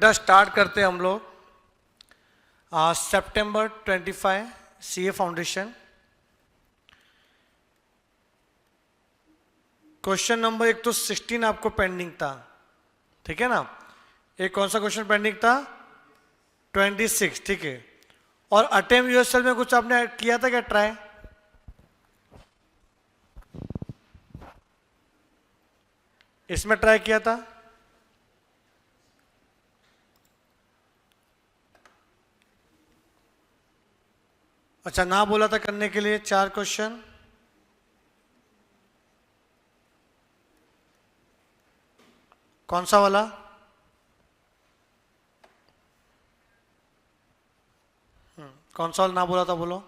बेटा स्टार्ट करते हैं हम लोग सितंबर 25 सीए फाउंडेशन। क्वेश्चन नंबर एक तो 16 आपको पेंडिंग था, ठीक है ना। एक कौन सा क्वेश्चन पेंडिंग था? 26, ठीक है। और अटेम्प्ट यूएसएल में कुछ आपने किया था क्या ट्राई? इसमें ट्राई किया था? अच्छा, ना बोला था करने के लिए 4 क्वेश्चन। कौन सा वाला? कौन सा वाला ना बोला था बोलो।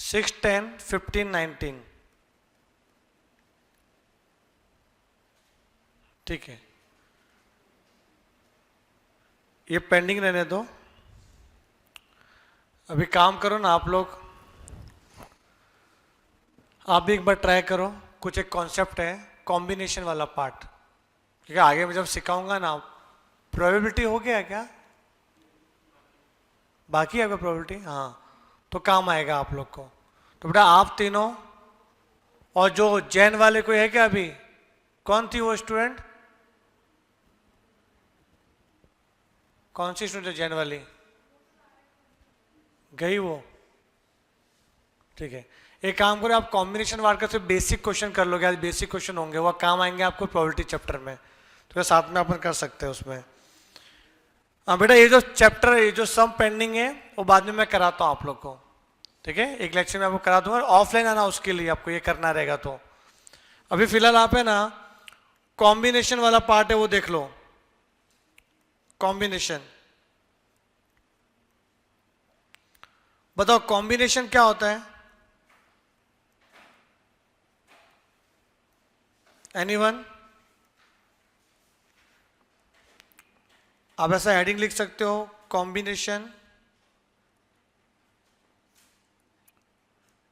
सिक्स 10 15 19, ठीक है। ये पेंडिंग रहने दो। अभी काम करो ना आप लोग, आप भी एक बार ट्राई करो। कुछ एक कॉन्सेप्ट है कॉम्बिनेशन वाला पार्ट, ठीक है। आगे मैं जब सिखाऊंगा ना, प्रोबेबिलिटी हो गया क्या? बाकी है प्रोबेबिलिटी? हाँ, तो काम आएगा आप लोग को। तो बेटा आप तीनों और जो जैन वाले कोई है क्या अभी? कौन थी वो स्टूडेंट? कौन सी स्टूडेंट है जैन वाली? गई वो, ठीक है। एक काम करो, आप कॉम्बिनेशन वार्ड का सिर्फ बेसिक क्वेश्चन कर लोगे। आज बेसिक क्वेश्चन होंगे, वो काम आएंगे आपको प्रोबेबिलिटी चैप्टर में, तो साथ में अपन कर सकते हैं उसमें। हाँ बेटा, ये जो चैप्टर ये जो सम पेंडिंग है वो बाद में मैं कराता हूँ आप लोग को, ठीक है। एक लेक्चर में आपको करा दूंगा, ऑफलाइन आना उसके लिए आपको ये करना रहेगा। तो अभी फिलहाल आप है ना कॉम्बिनेशन वाला पार्ट है वो देख लो। कॉम्बिनेशन, बताओ कॉम्बिनेशन क्या होता है? एनीवन? आप ऐसा हेडिंग लिख सकते हो, कॉम्बिनेशन।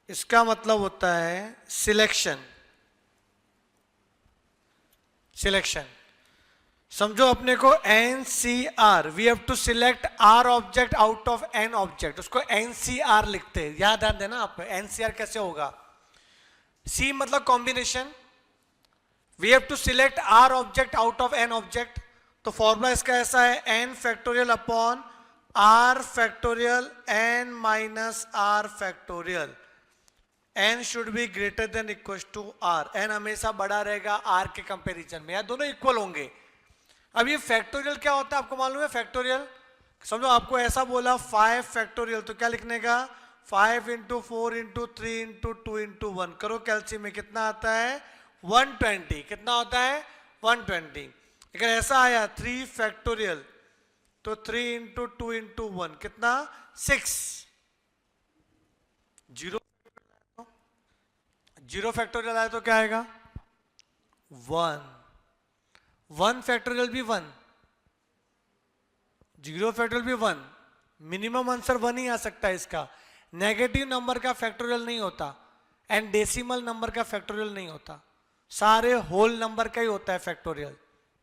इसका मतलब होता है सिलेक्शन। सिलेक्शन समझो अपने को NCR, we have to select R object out of N object, उसको NCR लिखते हैं। याद ध्यान देना आप, NCR कैसे होगा? C मतलब combination, we have to select R object out of N object. तो फॉर्मूला इसका ऐसा है, N factorial upon R factorial N minus R factorial. N should be greater than equal to R। N हमेशा बड़ा रहेगा R के comparison में, या दोनों इक्वल होंगे। अब ये फैक्टोरियल क्या होता है आपको मालूम है? फैक्टोरियल समझो आपको ऐसा बोला 5 फैक्टोरियल, तो क्या लिखने का? 5 इंटू 4 इंटू 3 इंटू 2 इंटू 1। करो कैलसियम में कितना आता है? 120। कितना होता है? 120। अगर ऐसा आया 3 फैक्टोरियल, तो 3 इंटू 2 इंटू 1 कितना? 6। जीरो फैक्टोरियल आया तो क्या आएगा? 1। 1 फैक्टोरियल भी 1, जीरो फैक्टोरियल भी 1। मिनिमम आंसर 1 ही आ सकता है इसका। नेगेटिव नंबर का फैक्टोरियल नहीं होता, एंड डेसिमल नंबर का फैक्टोरियल नहीं होता, सारे होल नंबर का ही होता है फैक्टोरियल।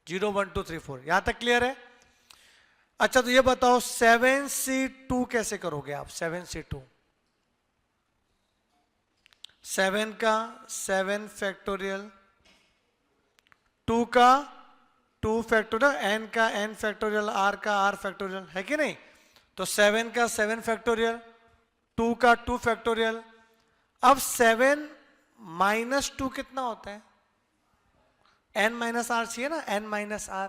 0 1 2 3 4। यहां तक क्लियर है? अच्छा, तो ये बताओ 7C2 कैसे करोगे आप? 7C2, 7 का 7 फैक्टोरियल, 2 का 2 फैक्टोरियल, n का n फैक्टोरियल, r का r फैक्टोरियल, है कि नहीं? तो 7 का 7 फैक्टोरियल, 2 का 2 फैक्टोरियल। अब 7 माइनस 2 कितना होता है? n माइनस आर चाहिए ना, n माइनस आर।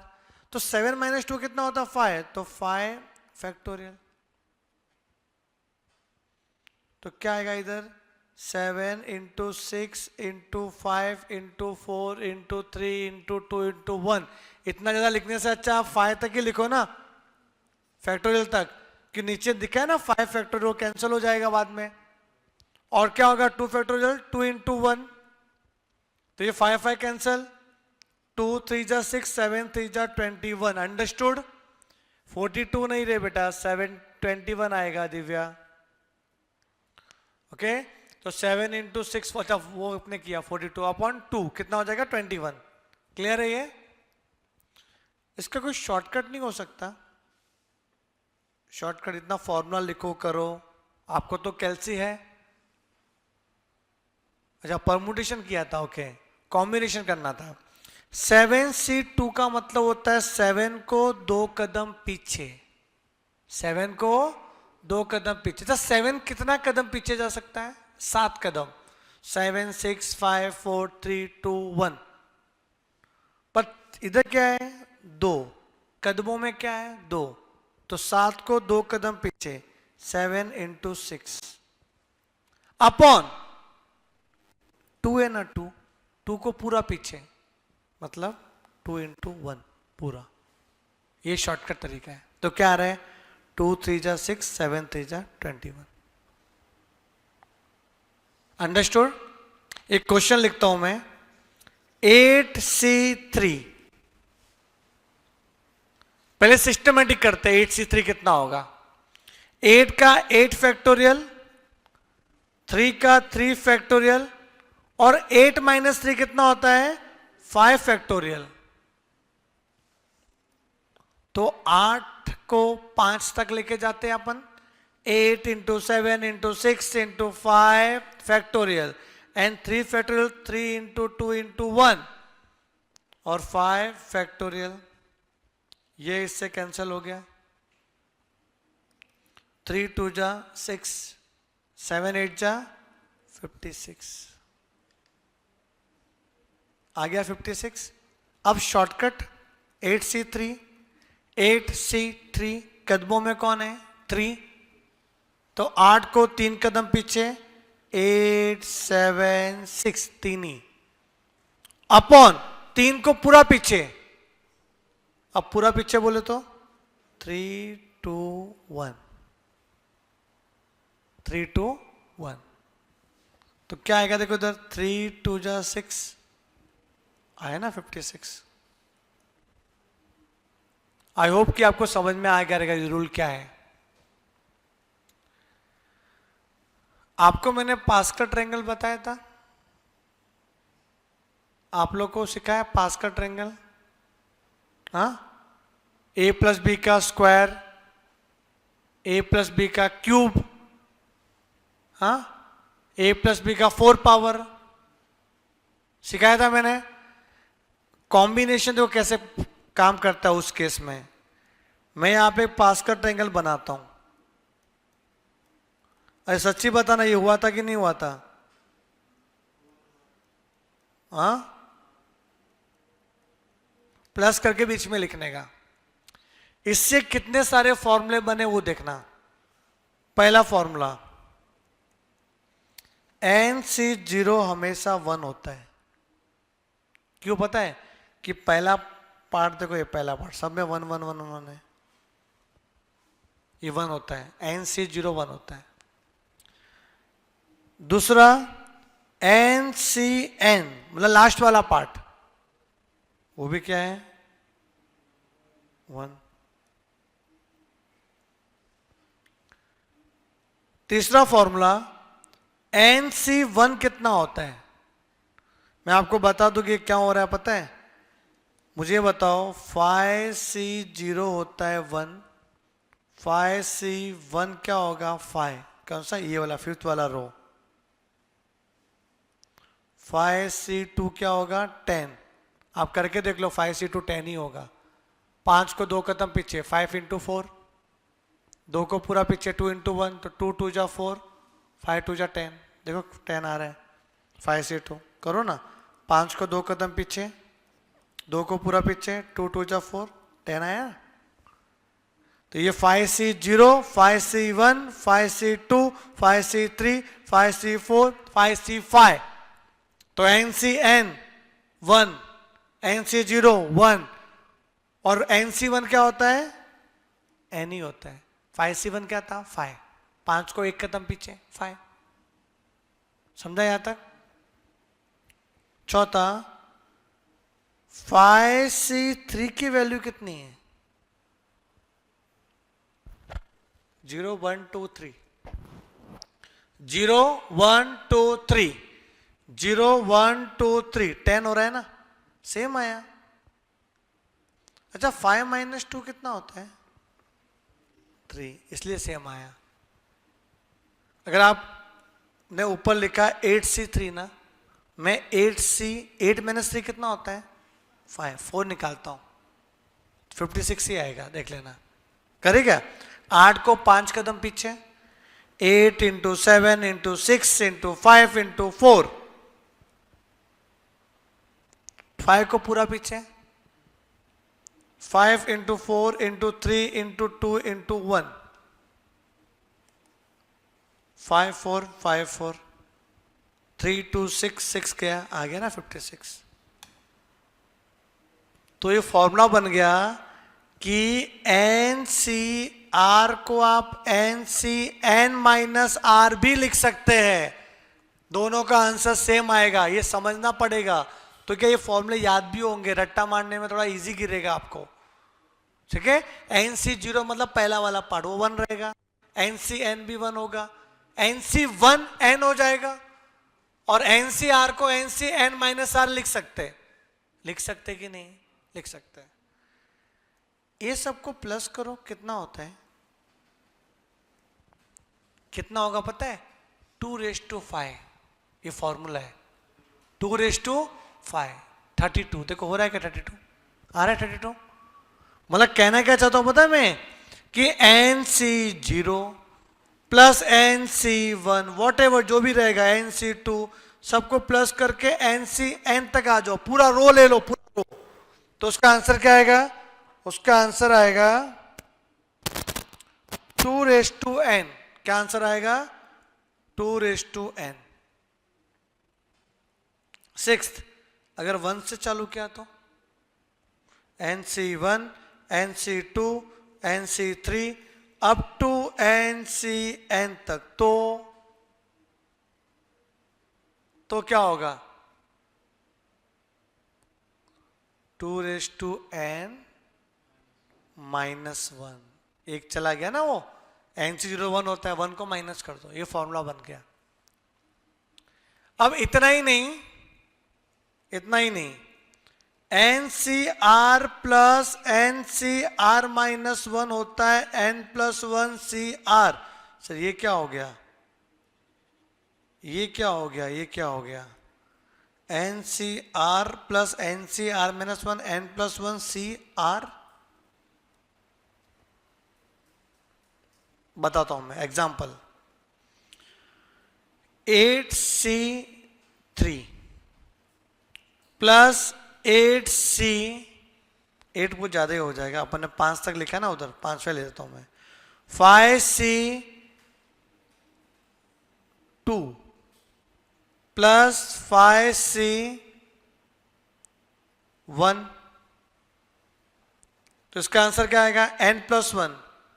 तो 7 माइनस 2 कितना होता है? 5। तो 5 फैक्टोरियल। तो क्या आएगा इधर? 7 into 6 into 5 into 4 into 3 into 2 into 1। इतना ज्यादा लिखने से अच्छा आप 5 तक ही लिखो ना, फैक्टोरियल तक, कि नीचे दिखा है ना 5 फैक्टोरियल, कैंसिल हो जाएगा बाद में। और क्या होगा? 2 फैक्टोरियल, 2 इंटू 1, तो ये 5 5 कैंसिल, 2 3 जा 6, 7 3 जा 21। अंडरस्टूड? 42 नहीं रे बेटा, 7 21 आएगा दिव्या। ओके तो 7 इंटू 6 अच्छा वो आपने किया 42/2 कितना हो जाएगा 21। क्लियर है ये? इसका कोई शॉर्टकट नहीं हो सकता? शॉर्टकट इतना फॉर्मूला लिखो करो, आपको तो कैलसी है। अच्छा परमुटेशन किया था, ओके कॉम्बिनेशन करना था। 7C2 का मतलब होता है 7 को 2 कदम पीछे, 7 को 2 कदम पीछे। तो 7 कितना कदम पीछे जा सकता है? 7 कदम। 7 6 5 4 3 2 1। पर इधर क्या है? 2 कदमों में क्या है? 2। तो 7 को 2 कदम पीछे 7 इंटू 6 अपॉन 2 है ना 2 को पूरा पीछे मतलब 2 इंटू 1 पूरा। ये शॉर्टकट तरीका है। तो क्या आ रहा है? 2 3 जा 6 7 3 जा 21। अंडरस्टूड? एक क्वेश्चन लिखता हूं मैं 8C3। पहले सिस्टमेटिक करते हैं 8C3 कितना होगा। 8 का 8 फैक्टोरियल, 3 का 3 फैक्टोरियल और 8 माइनस 3 कितना होता है? 5 फैक्टोरियल। तो 8 को 5 तक लेके जाते हैं अपन। 8 into 7 into 6 into 5 factorial and 3 factorial 3 into 2 into 1 और 5 फैक्टोरियल। ये इससे कैंसिल हो गया। 3 2 जा 6 7 8 जा 56 आ गया 56। अब शॉर्टकट 8C3। 8C3 कदमों में कौन है? 3। तो 8 को 3 कदम पीछे 8 7 6 3 ही अपॉन 3 को पूरा पीछे। अब पूरा पीछे बोले तो 3 2 1 3 2 1। तो क्या आएगा देखो इधर 3 2 जा 6 आया ना 56। आई होप कि आपको समझ में आ गया ये रूल क्या है। आपको मैंने पास्कल ट्रायंगल बताया था, आप लोग को सिखाया पास्कल ट्रायंगल। हाँ a प्लस बी का स्क्वायर, a प्लस बी का क्यूब, हाँ a प्लस बी का 4 पावर सिखाया था मैंने। कॉम्बिनेशन देखो कैसे काम करता है उस केस में। मैं यहां पे पास्कल ट्रायंगल बनाता हूं। अरे सच्ची बताना ये हुआ था कि नहीं हुआ था? हाँ प्लस करके बीच में लिखने का। इससे कितने सारे फॉर्मूले बने वो देखना। पहला फॉर्मूला NC0 हमेशा 1 होता है। क्यों पता है? कि पहला पार्ट देखो, ये पहला पार्ट सब में 1 1 1 1 है, ये 1 होता है। NC0 1 होता है। दूसरा NCN मतलब लास्ट वाला पार्ट, वो भी क्या है? 1। तीसरा फॉर्मूला NC1 कितना होता है? मैं आपको बता दूं कि क्या हो रहा है पता है? मुझे बताओ 5C0 होता है 1, 5C1 क्या होगा? 5। कौन सा? ये वाला 5th वाला रो। 5C2 क्या होगा? 10। आप करके देख लो 5C2 10 ही होगा। 5 को 2 कदम पीछे 5 इंटू 4, 2 को पूरा पीछे 2 इंटू 1 तो 2 2 जा 4 5 2 जा 10। देखो 10 आ रहा है। 5C2 करो ना, 5 को 2 कदम पीछे 2 को पूरा पीछे 2 2 जा 4 10 आया। तो ये 5C0 5C1 5C2 5C3 5C4 5C5। तो NCN 1, NC0 1 और NC1 क्या होता है? N ही होता है। 5C1 क्या था? 5। 5 को 1 कदम पीछे 5। समझा यहां तक? चौथा 5C3 की वैल्यू कितनी है? 0 1 2 3। 0 1 2 3, 0 1 2 3, 10 हो रहा है ना, सेम आया। अच्छा 5 माइनस 2 कितना होता है? 3, इसलिए सेम आया। अगर आपने ऊपर लिखा 8C3 ना, मैं 8 माइनस 3 कितना होता है? 5, 4 निकालता हूं 56 ही आएगा, देख लेना। करे क्या? 8 को 5 कदम पीछे, 8 इंटू 7 इंटू 6 इंटू 5 इंटू 4, 5 को पूरा पीछे, 5 इंटू 4 इंटू 3 इंटू 2 इंटू 1, 5 4 5 4, 3 2 6 6 गया, आ गया ना 56। तो ये फॉर्मूला बन गया कि एन सी आर को आप N C N minus R भी लिख सकते हैं, दोनों का आंसर सेम आएगा। ये समझना पड़ेगा। तो क्या ये फॉर्मूले याद भी होंगे? रट्टा मारने में थोड़ा इजी गिरेगा आपको, ठीक है। एन सी जीरो मतलब पहला वाला पार्ट वो 1 रहेगा, एन सी एन भी 1 होगा, एन सी 1 एन हो जाएगा, और एन सी आर को N C N minus R लिख सकते कि नहीं? लिख सकते हैं। ये सबको प्लस करो, कितना होता है? कितना होगा पता है? 2⁵5। ये फॉर्मूला है, 2⁵5, 32। देखो हो रहा है क्या? 32 आ रहा है। 32 मतलब कहना क्या चाहता हूं पता है मैं, कि N C 0 plus N C 1 whatever जो भी रहेगा, एन सी 2 सबको प्लस करके एन सी एन तक आ जाओ, पूरा रो ले लो, पूरा रो। तो उसका आंसर क्या आएगा? उसका आंसर आएगा 2⁵n। क्या आंसर आएगा? 2⁵n। सिक्स्थ, अगर 1 से चालू किया तो NC1 NC2 NC3 up to NCN तक, तो क्या होगा? 2⁵n minus 1। एक चला गया ना, वो NC01 होता है, 1 को माइनस कर दो, ये फॉर्मूला बन गया। अब इतना ही नहीं, NCR प्लस NCR माइनस 1 होता है N+1CR। सर ये क्या हो गया? ये क्या हो गया? NCR plus NCR minus 1 N+1CR। बताता हूं मैं एग्जाम्पल। 8C3 प्लस 8C, 8 कुछ ज्यादा ही हो जाएगा, अपन ने 5 तक लिखा ना, उधर 5 ले लेता हूं मैं। 5C2 प्लस 5C1, तो इसका आंसर क्या आएगा? N+1।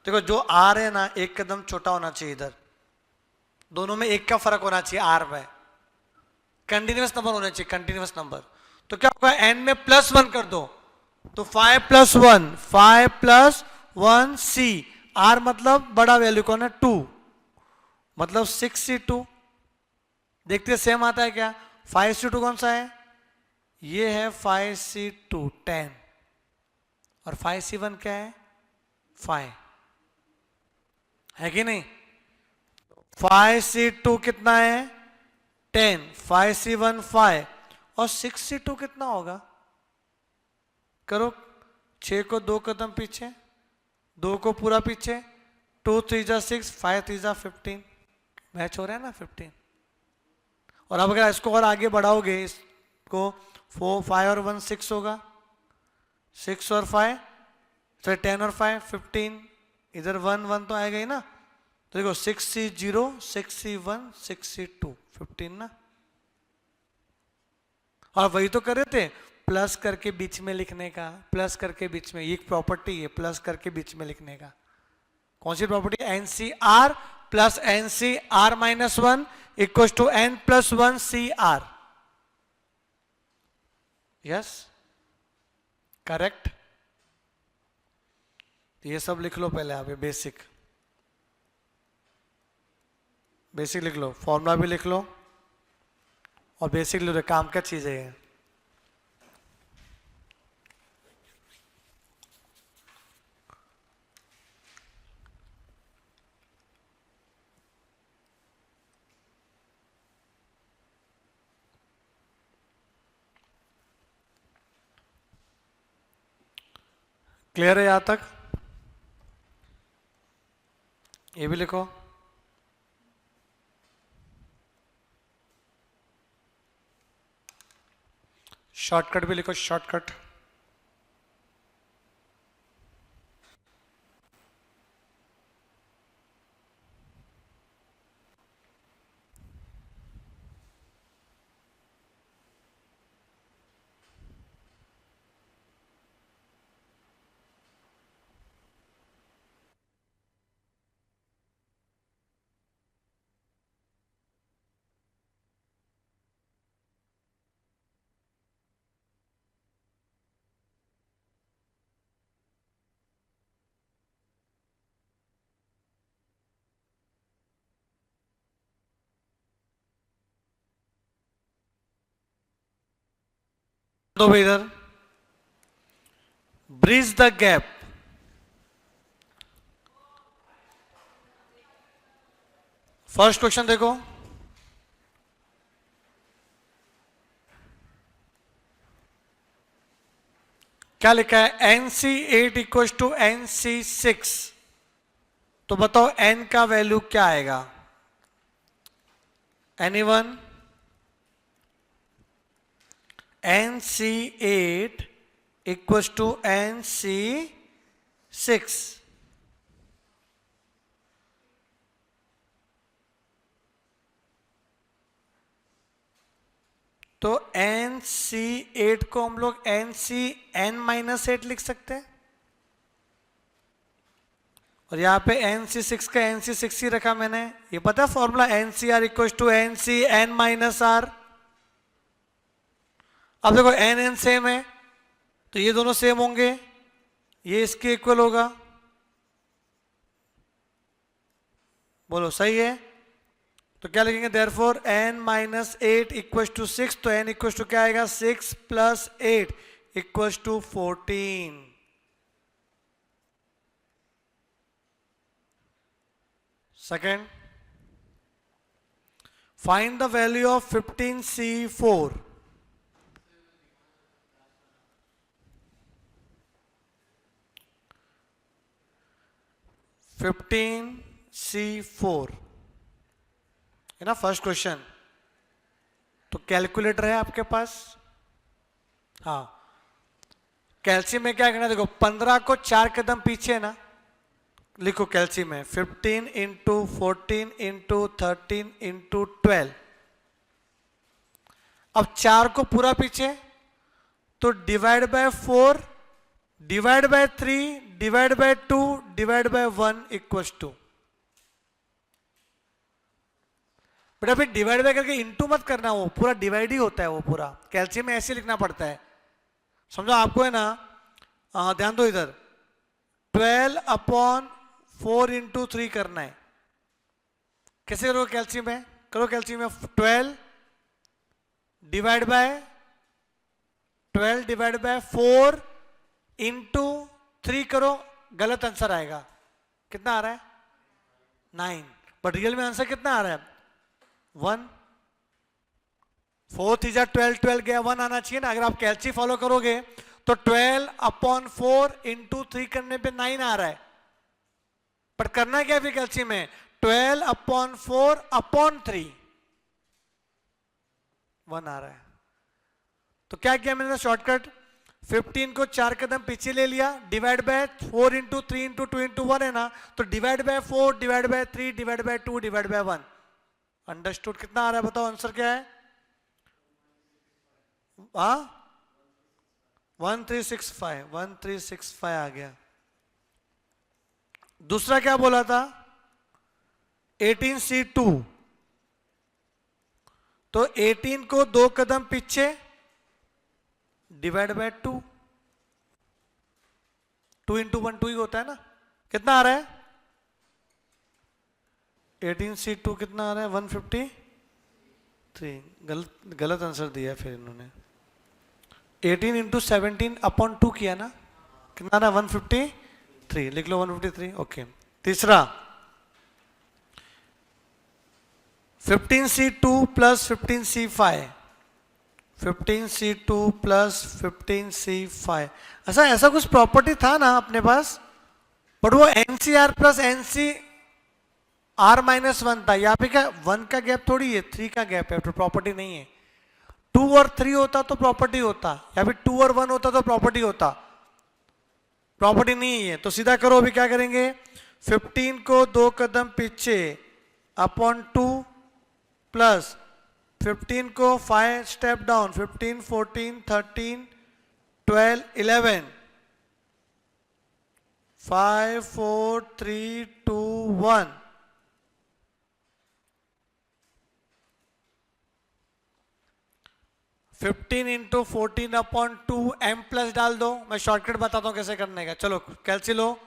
देखो जो आर है ना, एक कदम छोटा होना चाहिए, इधर दोनों में एक का फर्क होना चाहिए, आर में कंटिन्यूअस नंबर होना चाहिए, कंटिन्यूअस नंबर। तो क्या होगा? एन में +1 कर दो, तो 5+1 सी, आर मतलब बड़ा वैल्यू कौन है? 2, मतलब 6C2। देखते सेम आता है क्या? 5C2 कौन सा है? ये है 5C2 10, और 5C1 क्या है? 5 है कि नहीं? 5C2 कितना है? 10, 5C1 5, और 6C2 कितना होगा? करो, 6 को 2 कदम पीछे, 2 को पूरा पीछे, 2 3 जा 6, 5 3 जा 15, मैच हो रहा है ना 15। और अब अगर इसको और आगे बढ़ाओगे, इसको 4 5 और 1 6 होगा, 6 और 5 तो 10 और 5 15, इधर 1 1 तो आएगा ही ना। तो देखो 6C0 6C1 6C2 15 ना। और वही तो कर रहे थे, प्लस करके बीच में लिखने का, प्लस करके बीच में, ये प्रॉपर्टी है प्लस करके बीच में लिखने का। कौन सी property? NCR plus NCR minus 1 equal to N+1CR। Yes, correct. ये सब लिख लो पहले आप, बेसिक। बेसिक लिख लो, फॉर्मूला भी लिख लो और बेसिक लिख लो, काम क्या चीज़ है ये। क्लियर है यहां तक? ये भी लिखो। शॉर्टकट भी लिखो, शॉर्टकट। दो भाई इधर, bridge the gap. First question देखो, क्या लिखा है, NC8 इक्वल टू NC6। तो बताओ n का वैल्यू क्या आएगा? Anyone? NC8 equal to NC6। तो NC8 को हम लोग NCn-8 लिख सकते हैं, और यहां पे NC6 का NC6 ही रखा मैंने। ये पता है formula, NCr equal to NCn-r। अब देखो n सेम है तो ये दोनों सेम होंगे, ये इसके इक्वल होगा। बोलो सही है? तो क्या लिखेंगे, देयरफॉर n-8 इक्वल टू 6। तो n इक्वल टू क्या आएगा, 6 + 8 equal to 14। Second, find the value of 15C4। C4 है ना फर्स्ट क्वेश्चन। तो कैलकुलेटर है आपके पास? हाँ, कैल्शियम में क्या करना है, देखो 15 को 4 कदम पीछे ना लिखो। कैल्शियम में 15 इंटू 14 इंटू 13 इंटू 12। अब 4 को पूरा पीछे, तो divide by 4 divide by 3 divide by 2 divide by 1 equal to. बेटा फिर डिवाइड बाय करके इंटू मत करना, वो पूरा डिवाइड ही होता है, वो पूरा कैल्शियम में ऐसे लिखना पड़ता है। समझो आपको है ना, ध्यान दो इधर, 12/4 इंटू 3 करना है। कैसे करो कैल्शियम में? करो कैल्शियम में 12 डिवाइड बाय 4 इंटू 3 करो, गलत आंसर आएगा। कितना आ रहा है? 9। बट रियल में आंसर कितना आ रहा है? 1। 4 3 12, 12 गया, 1 आना चाहिए ना। अगर आप कैल्सी फॉलो करोगे तो 12/4 इंटू 3 करने पे 9 आ रहा है। पर करना क्या फिर कैल्सी में? 12/4/3 1 आ रहा है। तो क्या किया मैंने शॉर्टकट, 15 को 4 कदम पीछे ले लिया, divide by 4 into 3 into 2 into 1 है ना, तो divide by 4 divide by 3 divide by 2 divide by 1। Understood? कितना आ रहा है बताओ, आंसर क्या है? 1365 आ गया। दूसरा क्या बोला था? 18C2। तो 18 को 2 कदम पीछे डिवाइड बाय 2 इंटू 1 2 ही होता है ना। कितना आ रहा है? 18C2 कितना आ रहा है? 153। गलत आंसर दिया फिर इन्होंने। 18 इंटू 17 अपॉन 2 किया ना, कितना आ रहा है? 153। लिख लो 153। ओके। तीसरा 15C2 plus 15C5, 15C2 plus 15C5। ऐसा कुछ प्रॉपर्टी था ना अपने पास, बट वो NCR प्लस NCR माइनस 1 था। यहाँ पे क्या 1 का गैप थोड़ी है, 3 का गैप है, तो प्रॉपर्टी नहीं है। 2 और 3 होता तो प्रॉपर्टी होता, या फिर 2 और 1 होता तो प्रॉपर्टी होता। प्रॉपर्टी नहीं है, तो सीधा करो। अभी क्या करेंगे? 15 को 2 कदम पीछे अपॉन 2 प्लस 15 को 5 step down, 15, 14, 13, 12, 11, 5, 4, 3, 2, 1। Fifteen into 14 upon 2 M plus डाल दो। मैं शॉर्टकट बताता हूं कैसे करने का। चलो कैलसी लो।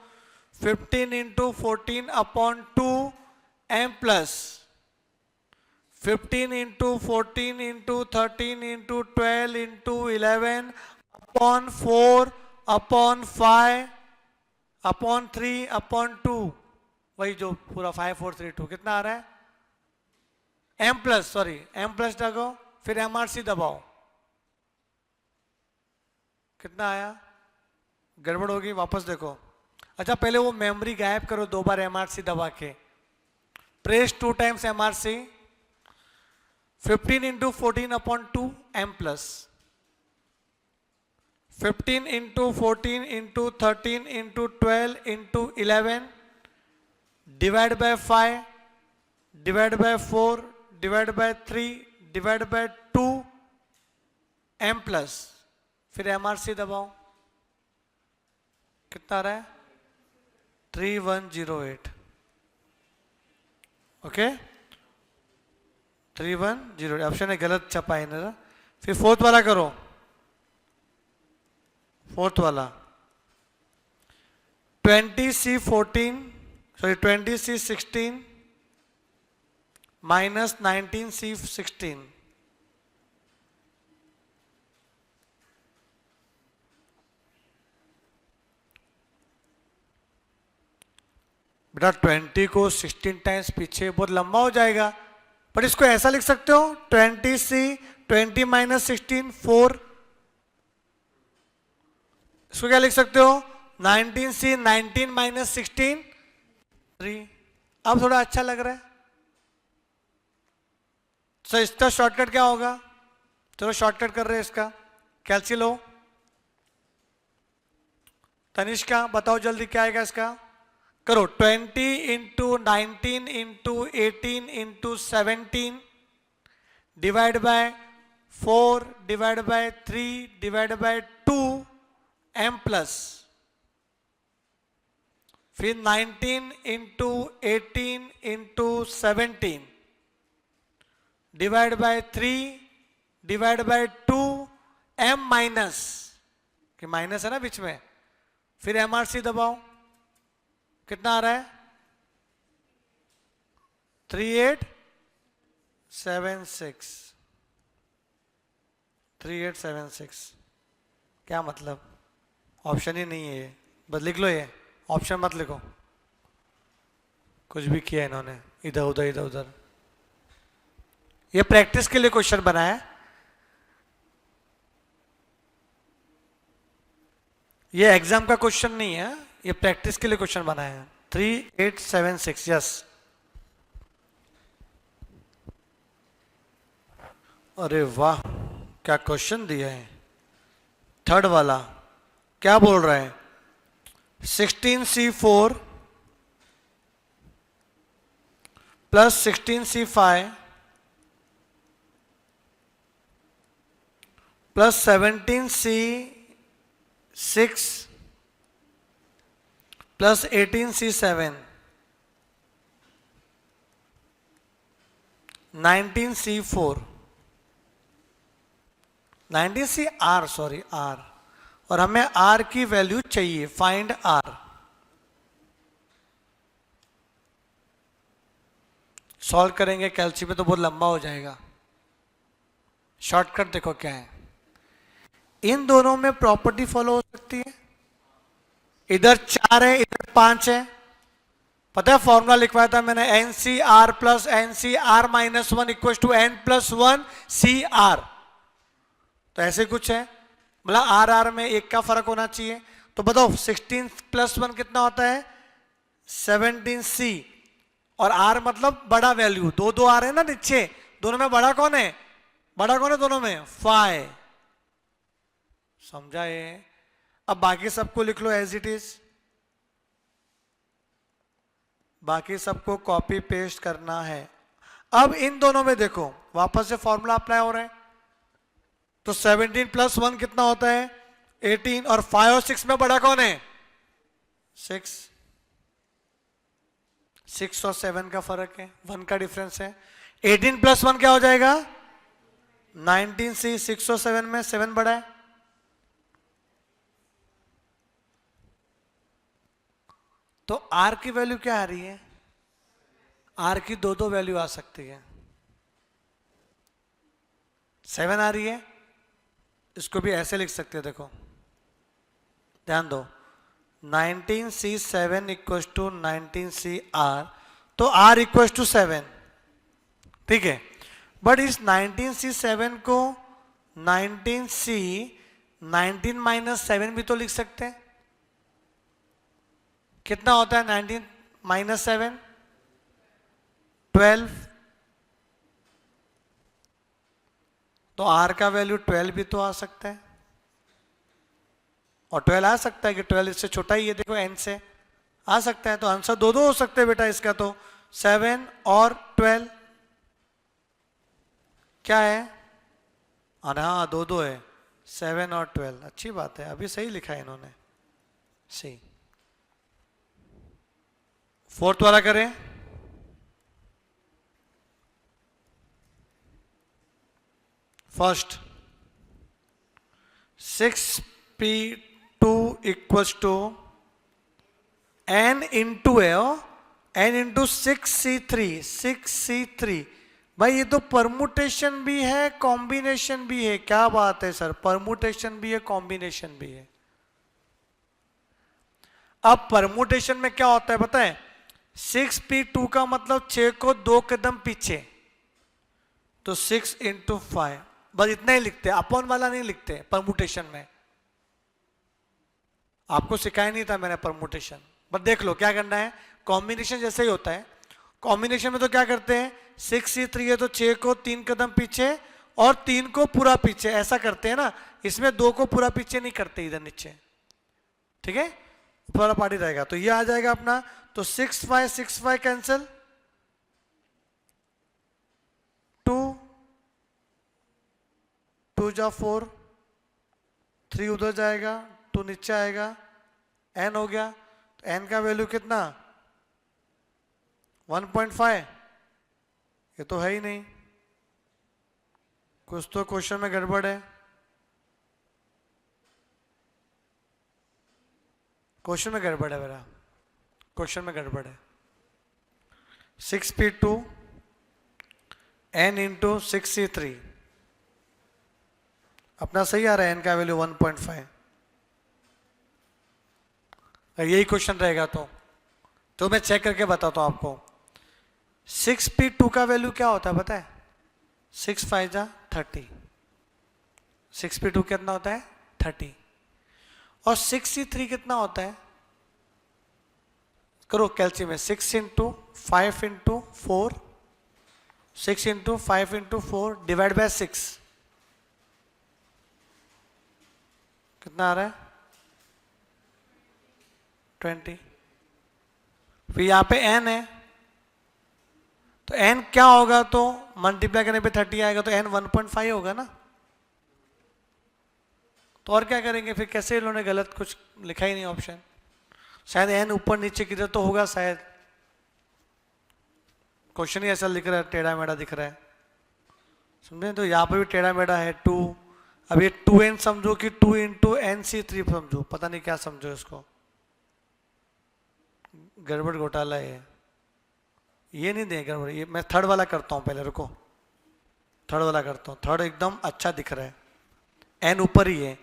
15 into 14 upon 2 M plus 15 into 14 into 13 into 12 into 11 upon 4 upon 5 upon 3 upon 2, वही जो पूरा 5, 4, 3, 2 कितना आ रहा है? M plus, sorry M plus दबाओ, फिर MRC दबाओ। कितना आया? गड़बड़ होगी, वापस देखो। अच्छा पहले वो मेमोरी गायब करो, 2 बार MRC दबा के। Press 2 times MRC। 15 into 14 upon 2 M plus, 15 into 14 into 13 into 12 into 11 divide by 5 divide by 4 divide by 3 divide by 2 M plus, फिर MRC दबाओ। कितना आ रहा है? 3108। ओके, 3108 ऑप्शन है, गलत छपा है ना। फिर फोर्थ वाला करो। फोर्थ वाला 20C14 sorry 20C16 minus 19C16। बेटा 20 को 16 टाइम्स पीछे बहुत लंबा हो जाएगा, पर इसको ऐसा लिख सकते हो 20C 20 माइनस 16 4। इसको क्या लिख सकते हो? 19C 19 minus 16 3। अब थोड़ा अच्छा लग रहा है। तो इसका शॉर्टकट क्या होगा? चलो शॉर्टकट कर रहे हैं इसका। कैलसी लो। तनिष्का बताओ जल्दी क्या आएगा इसका। करो 20 into 19 into 18 into 17 divide by 4 divide by 3 divide by 2 M plus, फिर 19 into 18 into 17 divide by 3 divide by 2 M minus, कि माइनस है ना बीच में, फिर MRC दबाओ। कितना आ रहा है? 3876। 3876 क्या मतलब? ऑप्शन ही नहीं है ये, बस लिख लो ये, ऑप्शन मत लिखो। कुछ भी किया इन्होंने, इधर उधर इधर उधर। ये प्रैक्टिस के लिए क्वेश्चन बनाया। ये एग्जाम का क्वेश्चन नहीं है, ये प्रैक्टिस के लिए क्वेश्चन बनाया है। 3876 यस। अरे वाह क्या क्वेश्चन दिया है। थर्ड वाला क्या बोल रहा है? 16C4 plus 16C5 plus 17C6 plus 18C7 19C4 19C sorry R, और हमें R की वैल्यू चाहिए, फाइंड R। सॉल्व करेंगे कैलसी में तो बहुत लंबा हो जाएगा। शॉर्टकट देखो क्या है, इन दोनों में प्रॉपर्टी फॉलो हो सकती है, इधर 4 है इधर 5 है। पता है फॉर्मूला लिखवाया था मैंने, N C R plus N C R minus one equal to N plus one C R. तो ऐसे कुछ है, मतलब आर आर में एक का फर्क होना चाहिए। तो बताओ 16 प्लस 1 कितना होता है 17C, और आर मतलब बड़ा वैल्यू, दो दो आ रहे हैं ना नीचे, दोनों में बड़ा कौन है, बड़ा कौन है दोनों में 5। समझा ये? अब बाकी सबको लिख लो एज इट इज, बाकी सबको कॉपी पेस्ट करना है। अब इन दोनों में देखो वापस से फॉर्मूला अप्लाई हो रहा है, तो 17 प्लस 1 कितना होता है 18, और 5 और 6 में बड़ा कौन है 6। 6 और 7 का फर्क है, 1 का डिफरेंस है। 18 प्लस 1 क्या हो जाएगा 19C, 6 और 7 में 7 बड़ा है। तो R की वैल्यू क्या आ रही है, R की दो दो वैल्यू आ सकती है, 7 आ रही है, इसको भी ऐसे लिख सकते हैं, देखो ध्यान दो, 19C7 इक्व टू 19CR, तो R इक्व टू 7, ठीक है। बट इस 19C7 को 19C 19 माइनस 7 भी तो लिख सकते हैं। कितना होता है 19 माइनस 7 12, तो R का वैल्यू 12 भी तो आ सकता है, और 12 आ सकता है कि 12 इससे छोटा ही है, देखो n से आ सकता है। तो आंसर दो दो हो सकते हैं बेटा इसका, तो 7 और 12 क्या है, अरे हाँ दो दो है, 7 और 12, अच्छी बात है, अभी सही लिखा है इन्होंने, सी। फोर्थ वाला करें, first 6P2 equals to n into n into 6C3, 6C3। भाई ये तो परमुटेशन भी है कॉम्बिनेशन भी है, क्या बात है सर, परमुटेशन भी है कॉम्बिनेशन भी है। अब परमुटेशन में क्या होता है पता है, 6P2 का मतलब 6 को 2 कदम पीछे, तो 6 इंटू 5, बस इतना ही लिखते हैं, अपॉन वाला नहीं लिखते परमुटेशन में, आपको सिखाया नहीं था मैंने परमुटेशन, बस देख लो क्या करना है। कॉम्बिनेशन जैसे ही होता है, कॉम्बिनेशन में तो क्या करते हैं 6C3 है तो 6 को 3 कदम पीछे और 3 को पूरा पीछे, ऐसा करते हैं ना। इसमें 2 को पूरा पीछे नहीं करते इधर नीचे, ठीक है, ऊपर वाला पार्टी रहेगा। तो ये आ जाएगा अपना, तो 6 5 कैंसिल, 2 जा 4, 3 उधर जाएगा, 2 नीचे आएगा, n हो गया। तो n का वैल्यू कितना 1.5, ये तो है ही नहीं, कुछ तो क्वेश्चन में गड़बड़ है, क्वेश्चन में गड़बड़ है मेरा, क्वेश्चन में गड़बड़ है। 6P2 n इंटू 6C3 अपना सही आ रहा है, n का वैल्यू 1.5। यही क्वेश्चन रहेगा तो मैं चेक करके बताता हूं आपको। 6P2 का वैल्यू क्या होता है पता है, 6 5 जा 30, 6P2 कितना होता है 30, और 6C3 कितना होता है, करो कैलकुलेट में, 6 into 5 into 4, 6 into 5 into 4 divide bye 6, कितना आ रहा है 20। फिर यहां पे n है, तो n क्या होगा, तो मल्टीप्लाई करने पे 30 आएगा, तो n 1.5 होगा ना। तो और क्या करेंगे फिर, कैसे इन्होंने गलत कुछ लिखा ही नहीं ऑप्शन, शायद n ऊपर नीचे किधर तो होगा शायद, क्वेश्चन ही ऐसा लिख रहा है, टेढ़ा मेढ़ा दिख रहा है, समझे। तो यहाँ पे भी टेढ़ा मेढ़ा है 2, अब ये 2n समझो कि 2 इंटू NC3 समझो, पता नहीं क्या समझो इसको, गड़बड़ घोटाला है ये नहीं देगा, ये मैं थर्ड वाला करता हूँ पहले, रुको, थर्ड वाला करता हूँ, थर्ड एकदम अच्छा दिख रहा है, एन ऊपर ही है,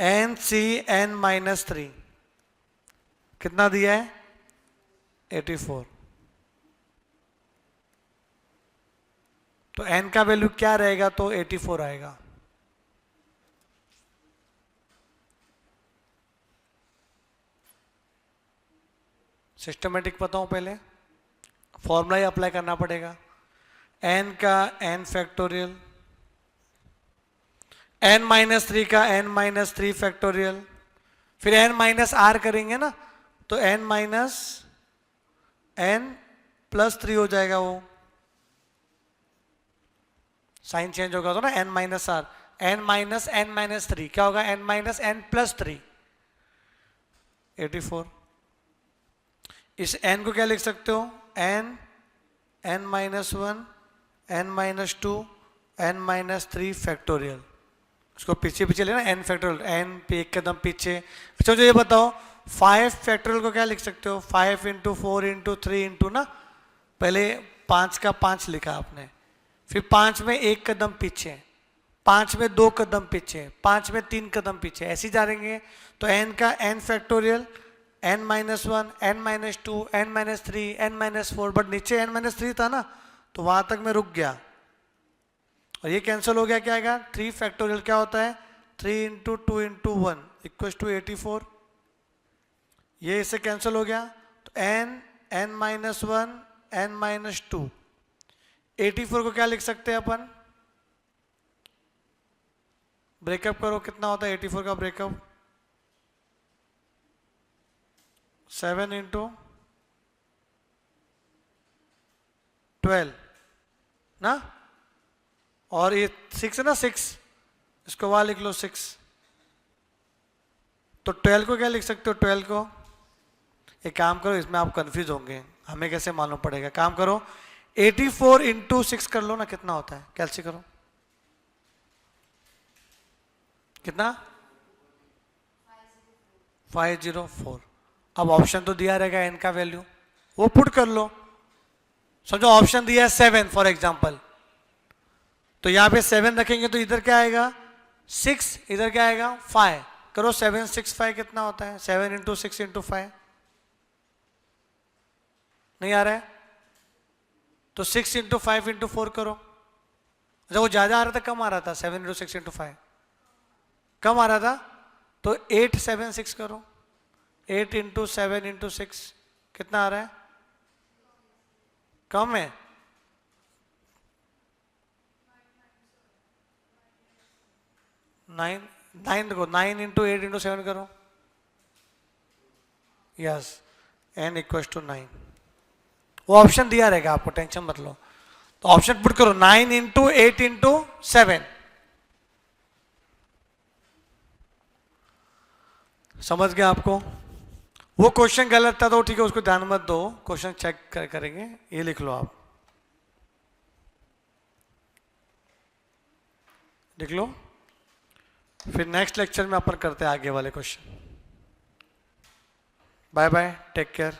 एन सी एन माइनस 3 कितना दिया है 84। तो एन का वैल्यू क्या रहेगा, तो 84 आएगा। सिस्टमेटिक बताऊं, पहले फॉर्मूला ही अप्लाई करना पड़ेगा, एन का एन फैक्टोरियल, एन माइनस 3 का एन माइनस 3 फैक्टोरियल, फिर एन माइनस आर करेंगे ना, तो एन माइनस एन प्लस 3 हो जाएगा, वो साइन चेंज होगा तो ना, N minus R, N minus 3 क्या होगा, एन माइनस एन प्लस 3 84। इस n को क्या लिख सकते हो, n n minus 1 n minus 2 n minus 3 factorial, उसको पीछे पीछे लेना, n फैक्टोरियल, n पे एक कदम पीछे। अच्छा मुझे ये बताओ 5 फैक्टोरियल को क्या लिख सकते हो, 5 इंटू 4 इंटू 3 इंटू ना, पहले 5 का 5 लिखा आपने, फिर 5 में एक कदम पीछे, 5 में 2 कदम पीछे, 5 में 3 कदम पीछे, ऐसे ही जाएंगे। तो n का n factorial, n minus 1 n minus 2 n minus 3 n minus 4, but नीचे n माइनस 3 था ना, तो वहां तक मैं रुक गया और ये कैंसिल हो गया, क्या आएगा 3 फैक्टोरियल क्या होता है 3 इंटू 2 इंटू 1 इक्वल टू 84, ये इससे कैंसिल हो गया। तो n माइनस 1 n माइनस 2, 84 को क्या लिख सकते हैं अपन, ब्रेकअप करो, कितना होता है 84 का ब्रेकअप, 7 इंटू 12 ना, और ये 6 है ना, 6 इसको वहां लिख लो 6, तो 12 को क्या लिख सकते हो, 12 को एक काम करो, इसमें आप कंफ्यूज होंगे, हमें कैसे मालूम पड़ेगा, काम करो 84 इंटू 6 कर लो ना, कितना होता है, कैलसी करो, कितना 504। अब ऑप्शन तो दिया रहेगा एन का वैल्यू, वो पुट कर लो, समझो ऑप्शन दिया है 7 फॉर एग्जांपल, तो यहां पे 7 रखेंगे तो इधर क्या आएगा 6, इधर क्या आएगा 5, करो 7 6 5 कितना होता है, 7 इंटू 6 इंटू 5, नहीं आ रहा है, तो 6 इंटू 5 इंटू 4 करो। अच्छा वो ज्यादा आ रहा था कम आ रहा था, 7 इंटू 6 इंटू 5 कम आ रहा था, तो 8 7 6 करो, 8 इंटू 7 इंटू 6 कितना आ रहा है, कम है, नाइन देखो, 9 इंटू 8 इंटू 7 करो, यस n इक्वल टू 9, वो ऑप्शन दिया रहेगा आपको, टेंशन मत लो, तो ऑप्शन पुट करो 9 इंटू 8 इंटू 7, समझ गया आपको। वो क्वेश्चन गलत था तो ठीक है, उसको ध्यान मत दो, क्वेश्चन चेक करेंगे, ये लिख लो आप, लिख लो, फिर नेक्स्ट लेक्चर में अपन करते हैं आगे वाले question. Bye bye, take care.